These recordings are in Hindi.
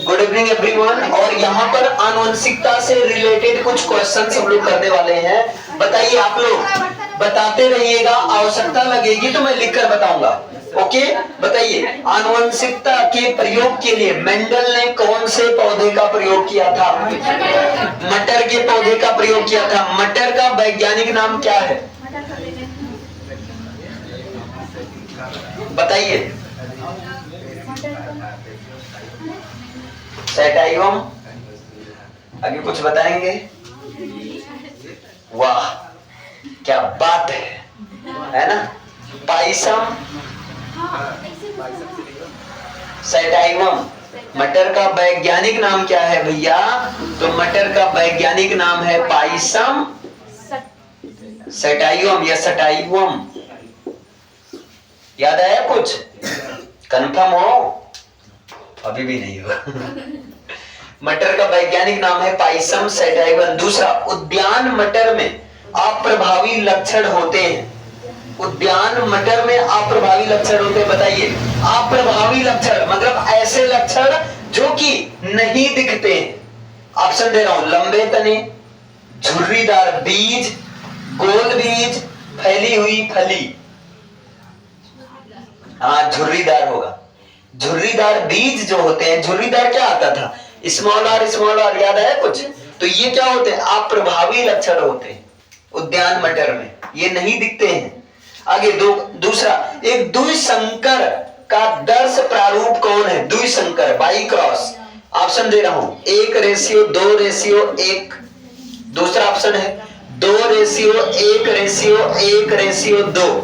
Good evening everyone. और यहाँ पर आनुवंशिकता से रिलेटेड कुछ क्वेश्चंस हम लोग करने वाले हैं। बताइए, आप लोग बताते रहिएगा, आवश्यकता लगेगी तो मैं लिखकर बताऊंगा। ओके, बताइए, आनुवंशिकता के प्रयोग के लिए मेंडल ने कौन से पौधे का प्रयोग किया था? मटर के पौधे का प्रयोग किया था। मटर का वैज्ञानिक नाम क्या है? बताइए। सेटाइवम। आगे कुछ बताएंगे? वाह, क्या बात है ना? Pisum, sativum. मटर का वैज्ञानिक नाम क्या है भैया? तो मटर का वैज्ञानिक नाम है पाइसम सेटाइवम या सटाइवम। याद आया कुछ? कंफर्म हो? अभी भी नहीं हो। मटर का वैज्ञानिक नाम है पाइसम सेटाइवम। दूसरा, उद्यान मटर में अप्रभावी लक्षण होते हैं। उद्यान मटर में अप्रभावी लक्षण होते हैं। बताइए, अप्रभावी लक्षण मतलब ऐसे लक्षण जो कि नहीं दिखते हैं। ऑप्शन दे रहा हूं, लंबे तने, झुर्रीदार बीज, गोल बीज, फैली हुई फली। हाँ, झुर्रीदार होगा। झुर्रीदार बीज जो होते हैं, झुर्रीदार क्या आता था? स्मॉल आर, याद है कुछ? तो ये क्या होते हैं? अप्रभावी लक्षण होते हैं उद्यान मटर में, ये नहीं दिखते हैं। आगे दूसरा, एक द्विसंकर का दर्श प्रारूप कौन है? द्विसंकर, बाई क्रॉस। ऑप्शन दे रहा हूं, 1:2:1। दूसरा ऑप्शन है 2:1:1:2।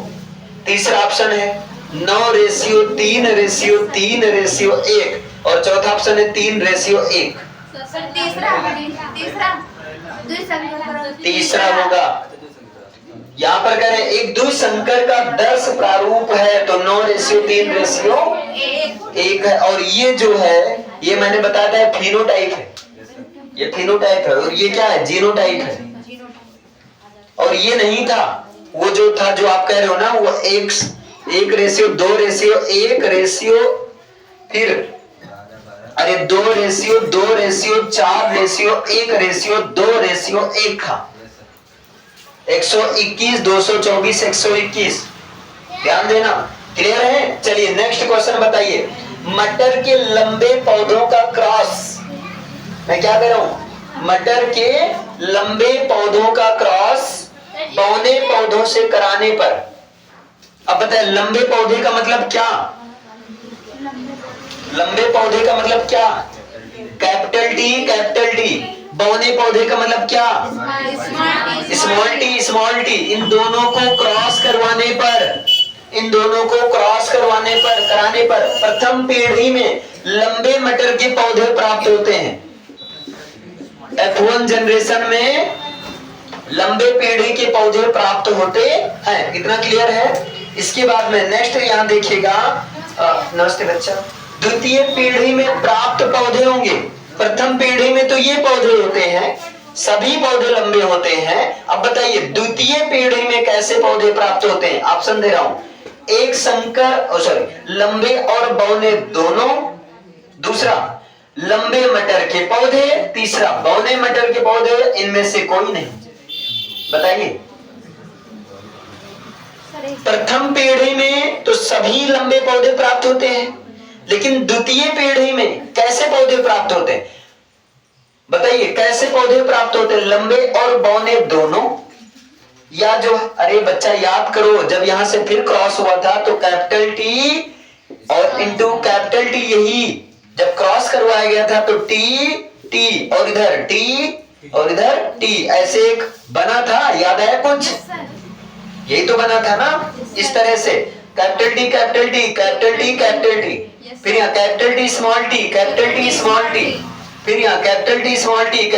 तीसरा ऑप्शन है 9:3:3:1। और चौथा ऑप्शन है 3:1। तीसरा होगा। यहाँ पर कह रहे हैं एक द्विसंकर का दर्श प्रारूप है, तो 9:3:1 है। और ये जो है, ये मैंने बताया था फिनोटाइप है। ये फिनोटाइप है और ये क्या है? जीनोटाइप है। और ये नहीं था, वो जो था जो आप कह रहे हो ना, वो 1:2:1, फिर अरे 2:2:4:1:2:1 था। 121, 224, 121। ध्यान देना। क्लियर है? चलिए नेक्स्ट क्वेश्चन बताइए। मटर के लंबे पौधों का क्रॉस, मैं क्या कह रहा हूं? मटर के लंबे पौधों का क्रॉस बौने पौधों से कराने पर। अब बताए, लंबे पौधे का मतलब क्या? लंबे पौधे का मतलब क्या? Capital T. बौने पौधे का मतलब क्या? Small T. इन दोनों को क्रॉस कराने पर प्रथम पीढ़ी में लंबे मटर के पौधे प्राप्त होते हैं। F1 जनरेशन में लंबे पीढ़ी के पौधे प्राप्त होते हैं। इतना क्लियर है? इसके बाद में नेक्स्ट यहां देखिएगा। नमस्ते बच्चा। द्वितीय पीढ़ी में प्राप्त पौधे होंगे। प्रथम पीढ़ी में तो ये पौधे होते हैं, सभी पौधे लंबे होते हैं। अब बताइए, द्वितीय पीढ़ी में कैसे पौधे प्राप्त होते हैं? ऑप्शन दे रहा हूं, एक संकर लंबे और बौने दोनों। दूसरा, लंबे मटर के पौधे। तीसरा, बौने मटर के पौधे। इनमें से कोई नहीं। बताइए। प्रथम पीढ़ी में तो सभी लंबे पौधे प्राप्त होते हैं, लेकिन द्वितीय पीढ़ी में कैसे पौधे प्राप्त होते हैं? बताइए, कैसे पौधे प्राप्त होते हैं? लंबे और बौने दोनों। या जो, अरे बच्चा याद करो, जब यहां से फिर क्रॉस हुआ था तो कैपिटल टी और इंटू कैपिटल टी, यही जब क्रॉस करवाया गया था तो टी और इधर टी और इधर टी, ऐसे एक बना था। याद है कुछ? यही तो बना था ना, इस तरह से कैपिटल टी, फिर यहाँ कैपिटल टी स्मॉल टी, फिर यहाँ कैपिटल टी स्मॉल टी,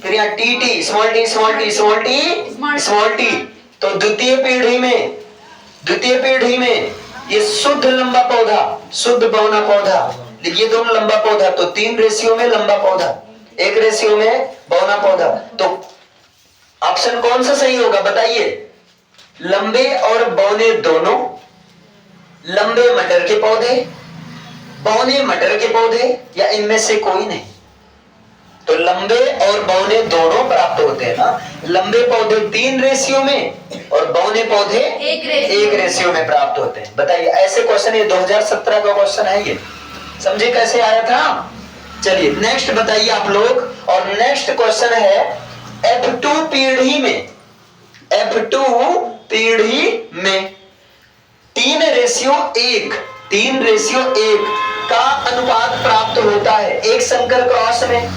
फिर यहाँ टी स्मॉल टी। तो द्वितीय पीढ़ी में ये शुद्ध लंबा पौधा, शुद्ध बौना पौधा, ये दोनों लंबा पौधा, तो 3 रेशियो में लंबा पौधा, 1 रेशियो में बौना पौधा। तो ऑप्शन कौन सा सही होगा? बताइए। लंबे और बौने दोनों, लंबे मटर के पौधे, बौने मटर के पौधे या इनमें से कोई नहीं। तो लंबे और बौने दोनों प्राप्त होते हैं ना। लंबे पौधे 3 रेशियो में और बौने पौधे 1 रेशियो में प्राप्त होते हैं। बताइए, ऐसे क्वेश्चन, ये 2017 का क्वेश्चन है, ये समझे कैसे आया था। चलिए नेक्स्ट बताइए आप लोग। और नेक्स्ट क्वेश्चन है F2 पीढ़ी में, F2 पीढ़ी में 3:1 का अनुपात प्राप्त होता है। एक संकर क्रॉस में,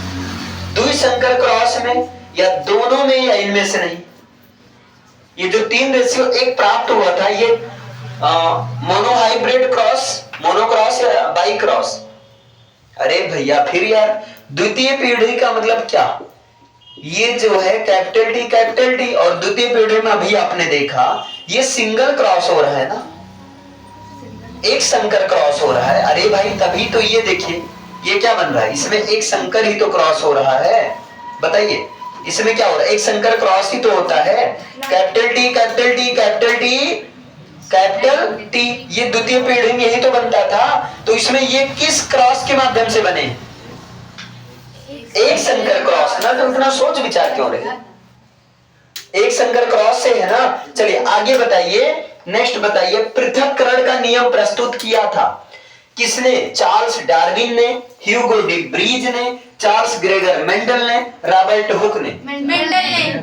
द्वि संकर क्रॉस में, या दोनों में, या इनमें से नहीं। ये जो 3:1 प्राप्त हुआ था, ये मोनोहाइब्रिड क्रॉस, मोनोक्रॉस या बाई क्रॉस। अरे भैया फिर यार, द्वितीय पीढ़ी का मतलब क्या? ये जो है कैपिटल टी और द्वितीय पीढ़ी में अभी आपने देखा ये सिंगल क्रॉस हो रहा है ना, एक संकर क्रॉस हो रहा है। अरे भाई तभी तो ये देखिए ये क्या बन रहा है, इसमें एक संकर ही तो क्रॉस हो रहा है। बताइए इसमें क्या हो रहा है, एक संकर क्रॉस ही तो होता है। Capital T capital T capital T capital T, ये द्वितीय पीढ़ी में यही तो बनता था। तो इसमें ये किस क्रॉस के माध्यम से बने? एक संकर क्रॉस ना। तो इतना सोच विचार क्यों रहे, एक संकर क्रॉस से है ना। चलिए आगे बताइए, नेक्स्ट बताइए, पृथक्करण का नियम प्रस्तुत किया था किसने? चार्ल्स डार्विन ने, ह्यूगो डी ब्रीज ने, चार्ल्स ग्रेगर मेंडल ने, रॉबर्ट हुक ने।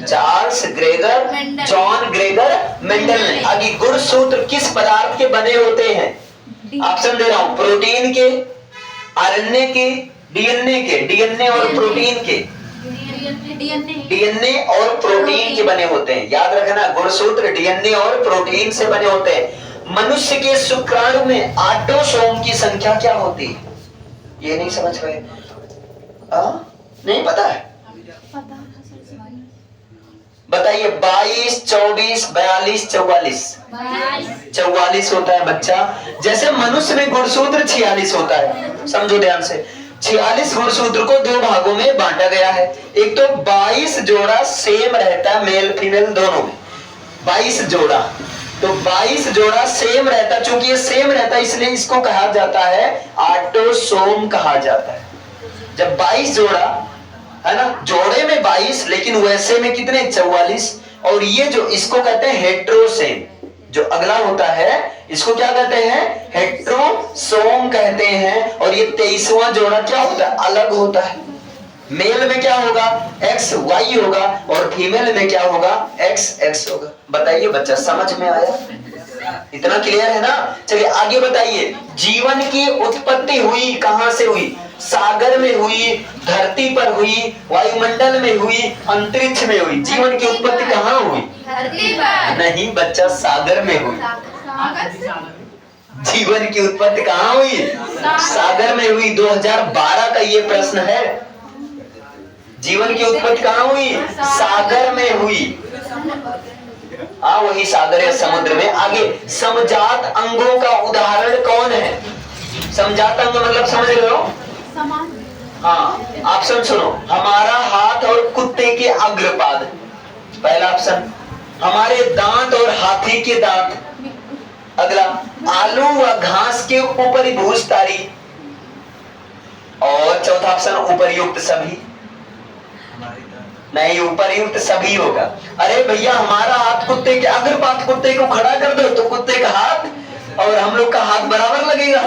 Charles Gregor, John Gregor Mendel ने। आगे गुणसूत्र किस पदार्थ के बने होते हैं? ऑप्शन दे रहा हूं, प्रोटीन के, आरएनए के, डीएनए और प्रोटीन के। डीएनए और प्रोटीन के बने होते हैं। याद रखना, गुणसूत्र डीएनए और प्रोटीन से बने होते हैं। मनुष्य के शुक्राणु में ऑटोसोम की संख्या क्या होती है? ये नहीं समझ रहे? नहीं पता है? बताइए 22, 24, 42, 44। 44 होता है बच्चा। जैसे मनुष्य में गुणसूत्र 46 होता है, समझो ध्यान से। 46 गुणसूत्र को 2 भागों में बांटा गया है। एक तो 22 जोड़ा सेम रहता है, मेल फीमेल दोनों में 22 जोड़ा। तो 22 जोड़ा सेम रहता, चूंकि ये सेम रहता है इसलिए इसको कहा जाता है ऑटोसोम कहा जाता है। जब 22 जोड़ा है ना, जोड़े में 22 लेकिन वैसे में कितने? 44। और ये जो इसको कहते हैं हेट्रोसेम, जो अगला होता है इसको क्या कहते हैं? हेट्रोसोम कहते हैं। और ये 23वां जोड़ा क्या होता है? अलग होता है। मेल में क्या होगा? एक्स वाई होगा और फीमेल में क्या होगा? एक्स एक्स होगा। बताइए बच्चा समझ में आया? इतना क्लियर है ना। चलिए आगे बताइए, जीवन की उत्पत्ति हुई कहां से हुई? सागर में हुई, धरती पर हुई, वायुमंडल में हुई, अंतरिक्ष में हुई। जीवन की उत्पत्ति कहां हुई? नहीं बच्चा, सागर में हुई। जीवन की उत्पत्ति कहां हुई? सागर में हुई। 2012 का ये प्रश्न है। जीवन की उत्पत्ति कहां हुई? सागर में हुई। हाँ वही सागर या समुद्र में। आगे, समजात अंगों का उदाहरण कौन है? समजात अंग मतलब समझ रहे हो? हाँ ऑप्शन सुनो, हमारा हाथ और कुत्ते के अग्रपाद, पहला ऑप्शन। हमारे दांत और हाथी के दांत, अगला। आलू व घास के ऊपरी भूस्तारी, और चौथा ऑप्शन उपर्युक्त सभी। नहीं, उपर्युक्त सभी होगा। अरे भैया हमारा हाथ कुत्ते के अग्रपाद, कुत्ते को खड़ा कर दो तो कुत्ते का हाथ और हम लोग का हाथ बराबर लगेगा।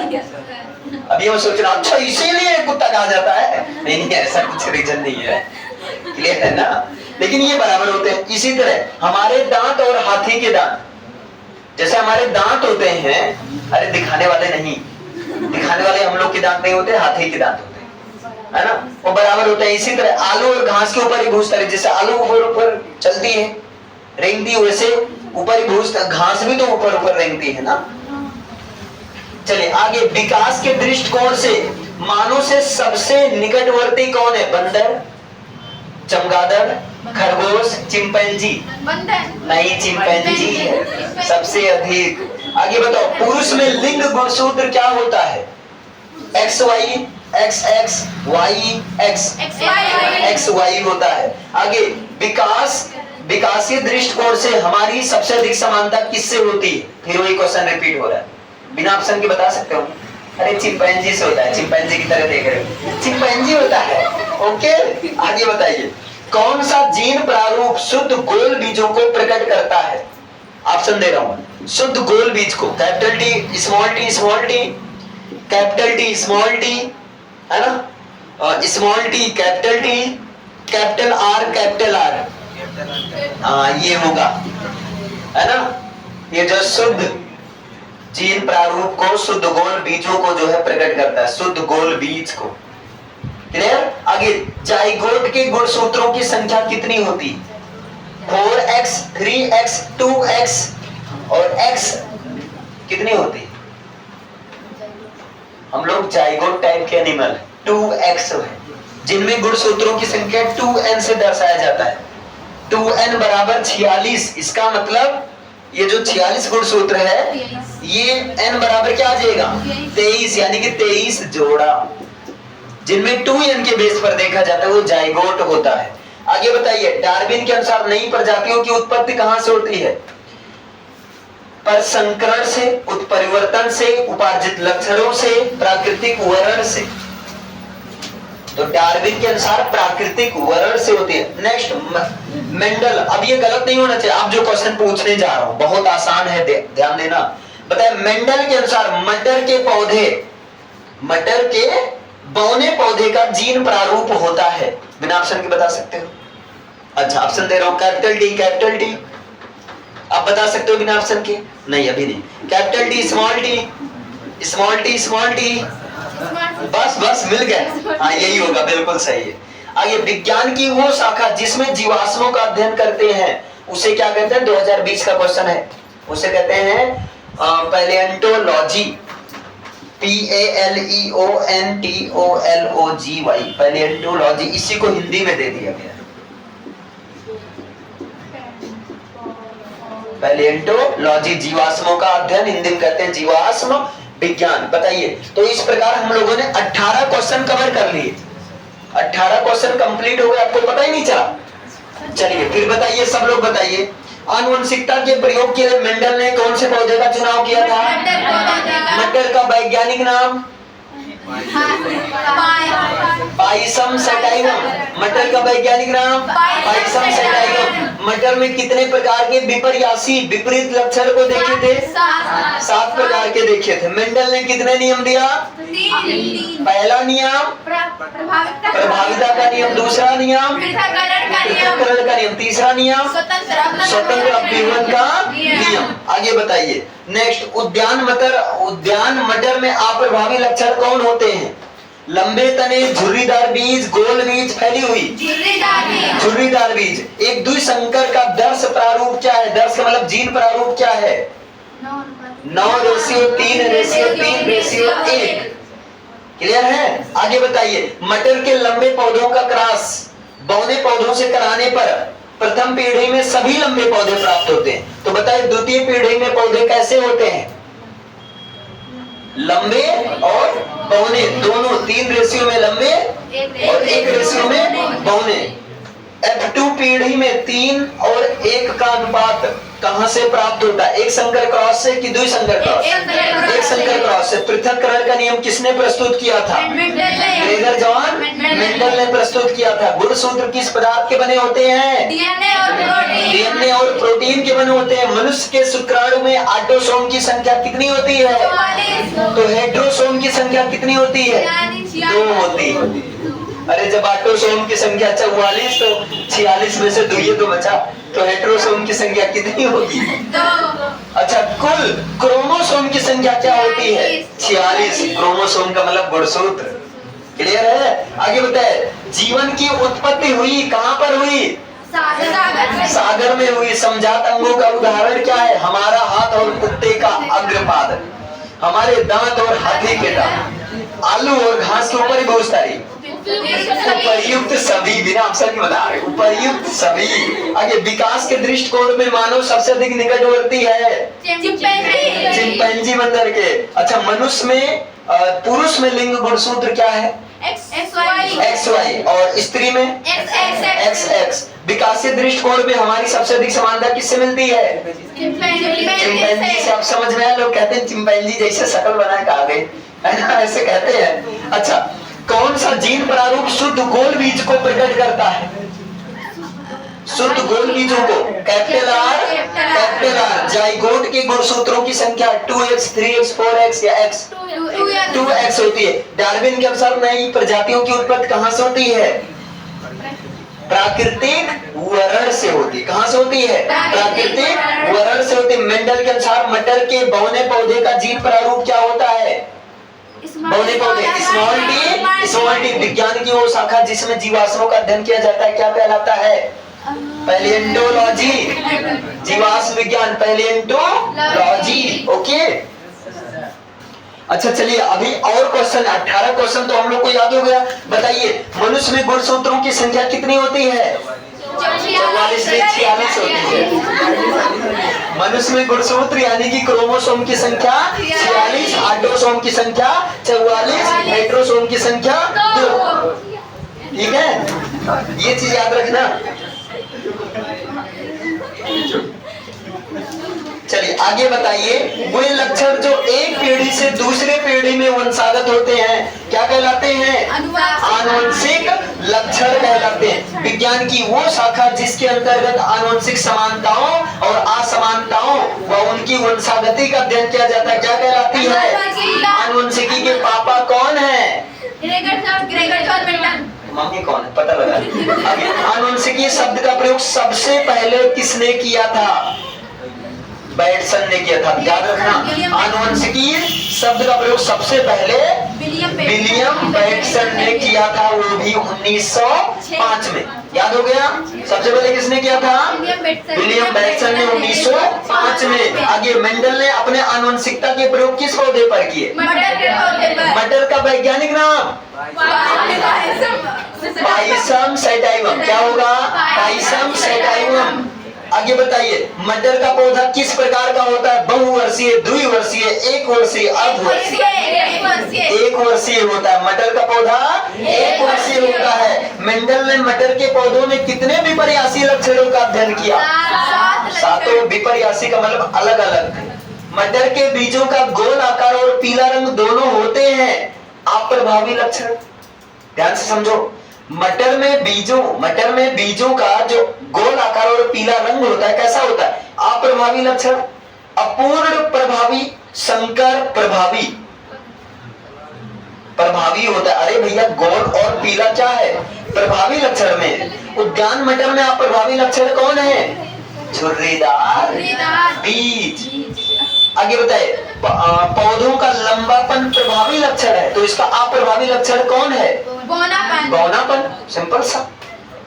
अभी हम सोच रहे अच्छा इसीलिए कुत्ता कहा जाता है। नहीं ऐसा कुछ रीजन नहीं है, क्लियर है ना। लेकिन ये बराबर होते हैं। इसी तरह हमारे दांत और हाथी के दांत, जैसे हमारे दांत होते हैं, अरे दिखाने वाले नहीं, दिखाने वाले हम लोग के दांत नहीं होते, हाथी के दांत होते हैं, है ना, वो बराबर होते हैं। इसी तरह आलू और घास के ऊपर ही भूस्तारी, जैसे आलू ऊपर ऊपर चलती है रेंगती है, वैसे ऊपर ही भूस्तारी, घास भी तो ऊपर ऊपर रेंगती है ना। चलिए आगे, विकास के दृष्टिकोण से मानव से सबसे निकटवर्ती कौन है? बंदर, चमगादड़, खरगोश, चिंपैंजी? नहीं, चिंपैंजी है सबसे अधिक। आगे बताओ, पुरुष में लिंग गुणसूत्र क्या होता है? X Y, X X, Y X, X Y होता है। आगे, विकासीय दृष्टिकोण से हमारी सबसे अधिक समानता किससे होती है? फिर वही क्वेश्चन रिपीट हो रहा है, बिना ऑप्शन के बता सकते हो? अरे चिंपैंजी से होता है, चिंपैंजी की तरह देख रहे हो, चिंपैंजी होता है। ओके, आगे बताइए, कौन सा जीन प्रारूप शुद्ध गोल बीजों को प्रकट करता है? ऑप्शन दे रहा हूं, शुद्ध गोल बीज को, capital T small T small T, capital T small T, है ना, और small T capital T, capital R capital are, हाँ ये होगा, है ना, ये जो शुद्ध जीन प्रारूप को, शुद्ध गोल बीजों को जो है प्रकट करता है, शुद्ध गोल बीज को। क्लियर? आगे, जाइगोट के गुणसूत्रों की संख्या कितनी होती? 4x, 3x, 2x और x कितनी होती? हम लोग जाइगोट टाइप के एनिमल 2x है, जिनमें गुणसूत्रों की संख्या 2n से दर्शाया जाता है। 2n बराबर 46, इसका मतलब ये जो 46 गुणसूत्र है, ये n बराबर क्या आ जाएगा? 23, यानी कि 23 जोड़ा, जिनमें 2n के बेस पर देखा जाता है, वो जाइगोट होता है। आगे बताइए, डार्विन के अनुसार नई प्रजातियों की उत्पत्ति कहां से होती है? परसंकरण से, उत्परिवर्तन से, उपार्जित लक्षणों से, प्राकृतिक वर्ण से। तो डार्विन के अनुसार प्राकृतिक वर्ण से होती है। नेक्स्ट, मेंडल, अब ये गलत नहीं होना चाहिए, आप जो क्वेश्चन पूछने जा रहा हूं बहुत आसान है, ध्यान देना। बताए, मेंडल के अनुसार मटर के पौधे, मटर के बौने पौधे का जीन प्रारूप होता है, बिना ऑप्शन के बता सकते हो? अच्छा, ऑप्शन दे रहा हूं, कैपिटल टी कैपिटल टी, आप बता सकते हो बिना ऑप्शन के? नहीं, अभी नहीं। Capital T small T, small T small T, बस बस मिल गए, हाँ यही होगा, बिल्कुल सही है। आगे, विज्ञान की वो शाखा जिसमें जीवाश्मों का अध्ययन करते हैं, उसे क्या कहते हैं? 2020 का क्वेश्चन है, उसे कहते हैं पैलियोंटोलॉजी, PALEONTOLOGY, पैलियोंटोलॉजी। इसी को हिंदी में दे दिया गया, पैलियोंटोलॉजी, जीवाश्मों का अध्ययन, हिंदी में कहते हैं जीवाश्म विज्ञान। बताइए, तो इस प्रकार हम लोगों ने 18 क्वेश्चन कवर कर लिए, 18 क्वेश्चन कंप्लीट हो गए, आपको पता ही नहीं चला। चलिए फिर बताइए, सब लोग बताइए, आनुवंशिकता के प्रयोग के लिए मेंडल ने कौन से पौधे का चुनाव किया था? मटर का वैज्ञानिक नाम? पाइसम सैटाइवम। मटर का वैज्ञानिक नाम? पाइसम सैटाइवम। मटर में कितने प्रकार के विपर्यासी, विपरीत लक्षण को देखे थे? 7 प्रकार के देखे थे। मेंडल ने कितने नियम दिया? 1 नियम प्रभाविता का नियम, 2 नियम पृथक्करण का नियम, 3 नियम स्वतंत्र अपीवन का नियम। आगे बताइए, नेक्स्ट, उद्यान मटर में अप्रभावी लक्षण कौन होते हैं? लंबे तने, झुर्रीदार बीज, गोल बीज, फैली हुई झुर्रीदार बीज। एक द्विसंकर का दर्श प्रारूप क्या है? दर्श का मतलब जीन प्रारूप क्या है? 9:3:3:1। क्लियर है? आगे बताइए, मटर के लंबे पौधों का क्रॉस बौने पौधों से कराने पर प्रथम पीढ़ी में सभी लंबे पौधे प्राप्त होते हैं। तो बताइए, द्वितीय पीढ़ी में पौधे कैसे होते हैं? लंबे और बौने दोनों, 3 रेशियो में लंबे और 1 रेशियो में बौने। F2 पीढ़ी में 3 और 1 का अनुपात कहां से प्राप्त होता है? एक संकर क्रॉस से कि द्विसंकर क्रॉस? एक संकर क्रॉस से। पृथक्करण का नियम किसने प्रस्तुत किया था? ग्रेगर जॉन मेंडल ने प्रस्तुत किया था। गुणसूत्र किस पदार्थ के बने होते हैं? डीएनए और प्रोटीन के बने होते हैं। मनुष्य के शुक्राणु में ऑटोसोम की संख्या कितनी होती है? तो हेट्रोसोम की संख्या कितनी होती है? 2 होती है। अरे जब ऑटोसोम की संख्या 44 तो 46 में से 2 ही तो बचा, तो हेट्रोसोम की संख्या कितनी होगी? 2। अच्छा, कुल क्रोमोसोम की संख्या क्या होती है? 46। क्रोमोसोम का मतलब गुणसूत्र। क्लियर है? आगे बताए, जीवन की उत्पत्ति हुई कहां पर हुई? सागर में हुई। समझात अंगों का उदाहरण क्या है? हमारा हाथ और कुत्ते का अग्रपाद, हमारे दांत और हाथी के दांत, आलू और घास के ऊपर ही बहुत सारी उपर्युक्त सभी, बिना अवसर के बता रहे, उपर्युक्त सभी। आगे, विकास के दृष्टिकोण में मानव सबसे अधिक निकटवर्ती है चिंपैंजी बंदर के। अच्छा, मनुष्य में पुरुष में लिंग गुणसूत्र क्या है? XY और स्त्री में XX। विकास के दृष्टिकोण में हमारी सबसे अधिक समानता किससे मिलती है? चिंपैंजी से। आप समझ में आए? लोग कहते हैं चिंपैंजी जैसे शकल बना के आ गए, है ना, ऐसे कहते हैं। अच्छा, कौन सा जीन प्रारूप शुद्ध गोल बीज को प्रकट करता है? शुद्ध गोल बीजों को कैपिटल आर। जाइगोट के गुणसूत्रों की संख्या 2x, 3x, 4x या x 2x होती है। डार्विन के अनुसार नई प्रजातियों की उत्पत्ति कहां से होती है? प्राकृतिक वरण से होती है। कहां से होती है? प्राकृतिक वरण से होती है। मेंडल के अनुसार मटर के बौने पौधे का जीन प्रारूप क्या होता है? बौने पौधे स्मॉल डी। विज्ञान की वो शाखा जिसमें जीवाश्मों का अध्ययन किया जाता है क्या कहलाता है? पैलिएंटोलॉजी। जीवाश्म विज्ञान पैलिएंटोलॉजी। ओके, अच्छा चलिए अभी और क्वेश्चन, 18 क्वेश्चन तो हम लोग को याद हो गया। बताइए मनुष्य में गुणसूत्रों की संख्या कितनी होती है? 44 से 46 होती है। मनुष्य में गुणसूत्र यानी कि क्रोमोसोम की संख्या 46, ऑटोसोम की संख्या 44, हेटेरोसोम की संख्या 2। ठीक है, ये चीज याद रखना। चलिए आगे बताइए, वे लक्षण जो एक पीढ़ी से दूसरे पीढ़ी में वंशागत होते हैं क्या कहलाते हैं? आनुवंशिक लक्षण कहलाते हैं। विज्ञान की वो शाखा जिसके अंतर्गत आनुवंशिक समानताओं और असमानताओं व उनकी वंशागति का अध्ययन किया जाता है क्या कहलाती है? आनुवंशिकी के पापा कौन है? मम्मी कौन है? पता लगा। आगे, आनुवंशिकी शब्द का प्रयोग सबसे पहले किसने किया था? बैटसन ने किया था। याद रखना, आनुवंशिकी शब्द का प्रयोग सबसे पहले विलियम बैटसन ने किया था, वो भी 1905 में। याद हो गया? सबसे पहले किसने किया था? विलियम बैटसन ने 1905 में। आगे, मेंडल ने अपने आनुवंशिकता के प्रयोग किस पौधे पर किए? मटर का वैज्ञानिक नाम? पाइसम सैटाइवम। क्या होगा? पाइसम सैटाइवम। आगे बताइए, मटर का पौधा किस प्रकार का होता है? बहुवर्षीय, द्विवर्षीय, एक वर्षीय, अर्धवर्षीय? एक वर्षीय होता है। मटर का पौधा एक वर्षीय होता है। मेंडल ने मटर के पौधों में कितने विपर्यासी लक्षणों का अध्ययन किया? 7। विपर्यासी का मतलब अलग अलग। मटर के बीजों का गोल आकार और पीला रंग दोनों होते हैं। अप्रभावी लक्षण ध्यान से समझो। मटर में बीजों का जो गोल आकार और पीला रंग होता है कैसा होता है? अप्रभावी लक्षण। अपूर्ण प्रभावी, संकर प्रभावी। प्रभावी होता है। अरे भैया, गोल और पीला क्या है? प्रभावी लक्षण में। उद्यान मटर में अप्रभावी लक्षण कौन है? झुर्रीदार बीज। आगे बताइए, पौधों का लंबापन प्रभावी लक्षण है, तो इसका अप्रभावी लक्षण कौन है? बौनापन। सिंपल सा।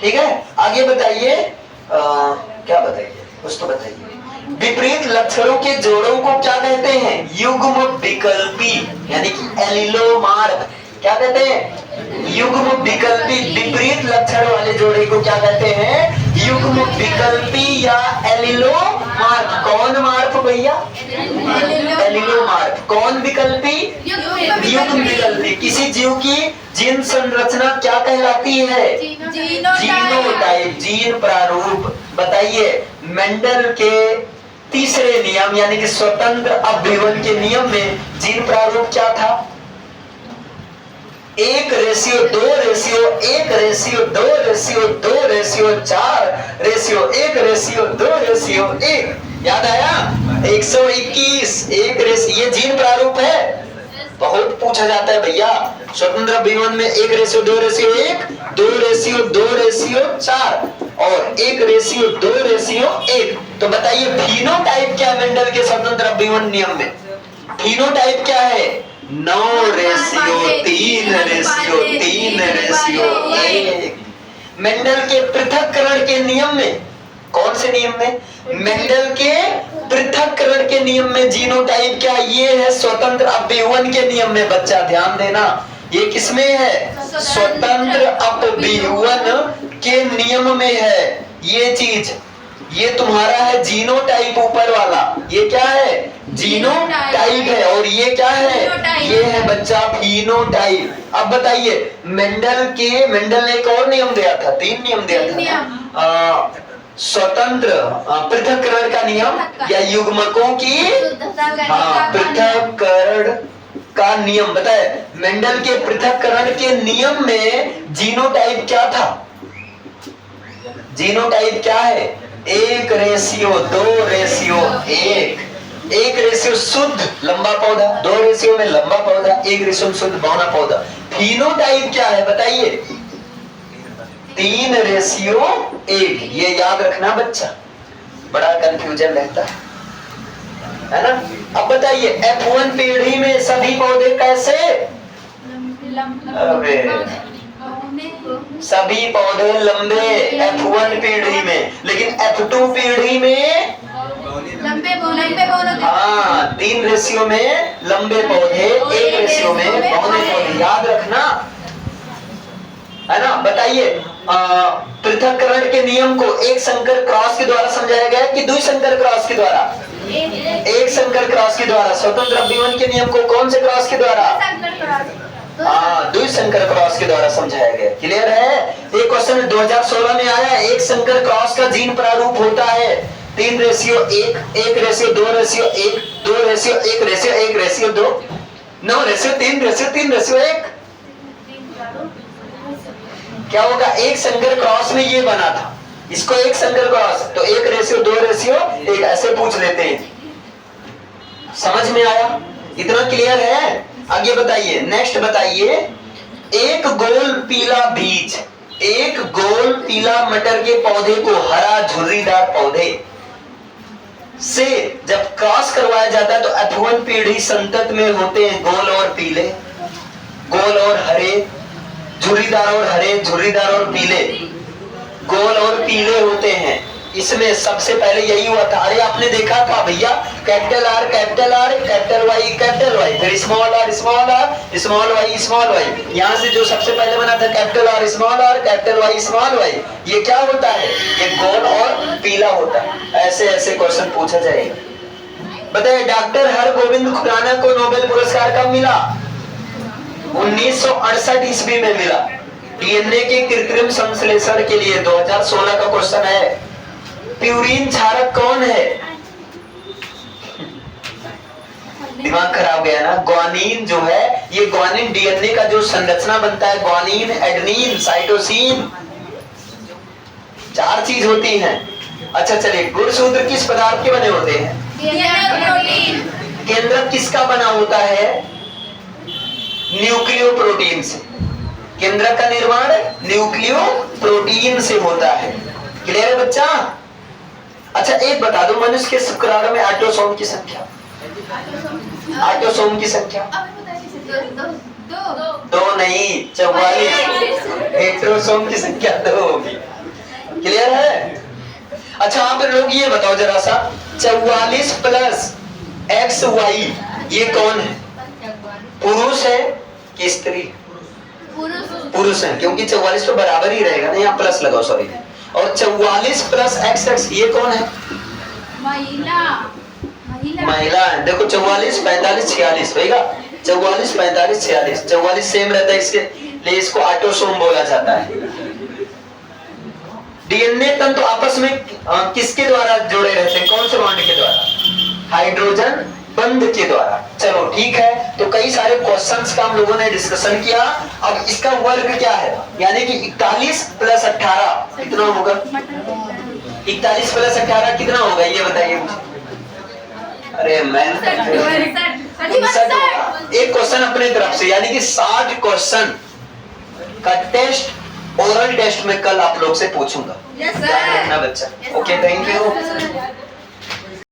ठीक है, आगे बताइए, क्या बताइए? कुछ तो बताइए। विपरीत लक्षणों के जोड़ों को क्या कहते हैं? युग्म विकल्पी, यानी कि एलिलोमार्फ। क्या कहते हैं? युग्म विकल्पी। विपरीत लक्षण वाले जोड़े को क्या कहते हैं? युग्म विकल्पी या एलिलोमार्फ। कौन मार्फ भैया? एलिलोमार्फ। कौन विकल्पी? युग्म विकल्पी। किसी जीव की जीन संरचना क्या कहलाती है? जीनोटाइप, जीन प्रारूप। बताइए, मेंडल के तीसरे नियम यानी कि स्वतंत्र अभिवन के नियम में जीन प्रारूप क्या था? 1:2:1:2:2:4:1:1:2:1। याद आया? 121। ये जीन प्रारूप है। बहुत पूछा जाता है भैया। स्वतंत्र अभिवन में 1:2:1, 2:2:4 और 1:2:1। तो बताइए फिनोटाइप क्या है मेंडल के स्वतंत्र अभिवन नियम में? फिनोटाइप क्या है? 9:3:3:1। मेंडल के पृथक्करण के नियम में, कौन से नियम में? मेंडल के पृथक्करण के नियम में जीनोटाइप क्या? ये है स्वतंत्र अभिवन के नियम में। बच्चा ध्यान देना, ये किसमें है? स्वतंत्र अभिवन के नियम में है ये चीज। ये तुम्हारा है जीनोटाइप ऊपर वाला। ये क्या है? जीनोटाइप है। और ये क्या है? ये है बच्चा फिनोटाइप। अब बताइए, मेंडल ने एक और नियम दिया था, 3 नियम दिया था। स्वतंत्र पृथक्करण का नियम या युग्मकों की पृथक्करण का नियम बताए, मेंडल के पृथक्करण के नियम में जीनोटाइप क्या था? जीनोटाइप क्या है? 1:2:1। 1 शुद्ध लंबा पौधा, 2 में लंबा पौधा, 1 शुद्ध बौना पौधा। फिनोटाइप क्या है बताइए? 3:1। ये याद रखना बच्चा, बड़ा कंफ्यूजन रहता है ना। अब बताइए F1 पीढ़ी में सभी पौधे कैसे? अबे सभी पौधे लंबे F1 पीढ़ी में, लेकिन F2 पीढ़ी में लंबे हाँ 3 में लंबे पौधे, 1 में बौने पौधे। याद रखना है ना। बताइए पृथक्करण के नियम को एक संकर क्रॉस के द्वारा समझाया गया कि द्वि संकर क्रॉस के द्वारा? एक संकर क्रॉस के द्वारा। स्वतंत्र अभिवन के नियम को कौन से क्रॉस के द्वारा? हाँ द्वि संकर क्रॉस के द्वारा समझाया गया। क्लियर है? एक क्वेश्चन 2016 में आया, एक संकर क्रॉस का जीन प्रारूप होता है 3:1, 1:2:1, 2:1:1:2, 9:3:3:1। क्या होगा? एक संकर क्रॉस में ये बना था, इसको एक संकर क्रॉस, तो 1:2:1 ऐसे पूछ लेते हैं। समझ में आया? इतना क्लियर है? आगे बताइए, नेक्स्ट बताइए। एक गोल पीला बीज, एक गोल पीला मटर के पौधे को हरा झुर्रीदार पौधे से जब क्रॉस करवाया जाता है तो F1 पीढ़ी संतत में होते हैं गोल और पीले, गोल और हरे, झुर्रीदार और हरे, झुर्रीदार और पीले, गोल और पीले होते हैं। इसमें सबसे पहले यही हुआ था। अरे आपने देखा था भैया, capital R capital R, capital Y, फिर small R small R, small Y. यहाँ से जो सबसे पहले बना था capital R, capital Y, small Y, ये क्या होता है? ये गोल और पीला होता है। ऐसे ऐसे क्वेश्चन पूछा जाएगा। बताइए डॉक्टर हरगोविंद खुराना को नोबेल पुरस्कार कब मिला? 1968 ईस्वी में मिला। डीएनए के कृत्रिम संश्लेषण के लिए 2016 का क्वेश्चन है। प्यूरिन क्षारक कौन है? दिमाग खराब गया ना। ग्वानिन जो है, ये ग्वानिन डीएनए का जो संरचना बनता है, ग्वानिन, एडेनिन, साइटोसिन, 4 चीज होती हैं। अच्छा चलिए, गुणसूत्र किस पदार्थ के बने होते हैं? केंद्रक किसका बना होता है? न्यूक्लियोप्रोटीन से। केंद्रक का निर्माण न्यूक्लियोप्रोटीन से होता है। क्लियर है बच्चा? अच्छा एक बता दो, मनुष्य के शुक्राणु में ऑटोसोम की संख्या? ऑटोसोम की संख्या 2 नहीं 44। हेटेरोसोम की संख्या 2 होगी। क्लियर है? अच्छा आप लोग ये बताओ जरा सा, 44 प्लस XY ये कौन है? पुरुष है कि स्त्री? पुरुष है, क्योंकि 44 तो बराबर ही रहेगा ना, यहाँ प्लस लगाओ, सॉरी। और 44 प्लस XX ये कौन है? महिला है। देखो 44, 45, 46 होगा। 44, 45, 46, 44 सेम रहता है, इसके लिए इसको ऑटोसोम बोला जाता है। डीएनए तंतु आपस में किसके द्वारा जुड़े रहते हैं? कौन से बॉन्ड के द्वारा? हाइड्रोजन बंध के द्वारा। चलो ठीक है, तो कई सारे क्वेश्चंस का हम लोगों ने डिस्कशन किया। अब इसका वर्ग क्या है? यानी कि 41 प्लस 18 कितना होगा? 41 प्लस 18 कितना होगा ये बताइए मुझे। अरे मैं 59 होगा। एक क्वेश्चन अपने तरफ से, यानी कि 60 क्वेश्चन का टेस्ट ओरल टेस्ट में कल आप लोग से पूछूंगा। ध्यान रखना बच्चा। Okay, thank you.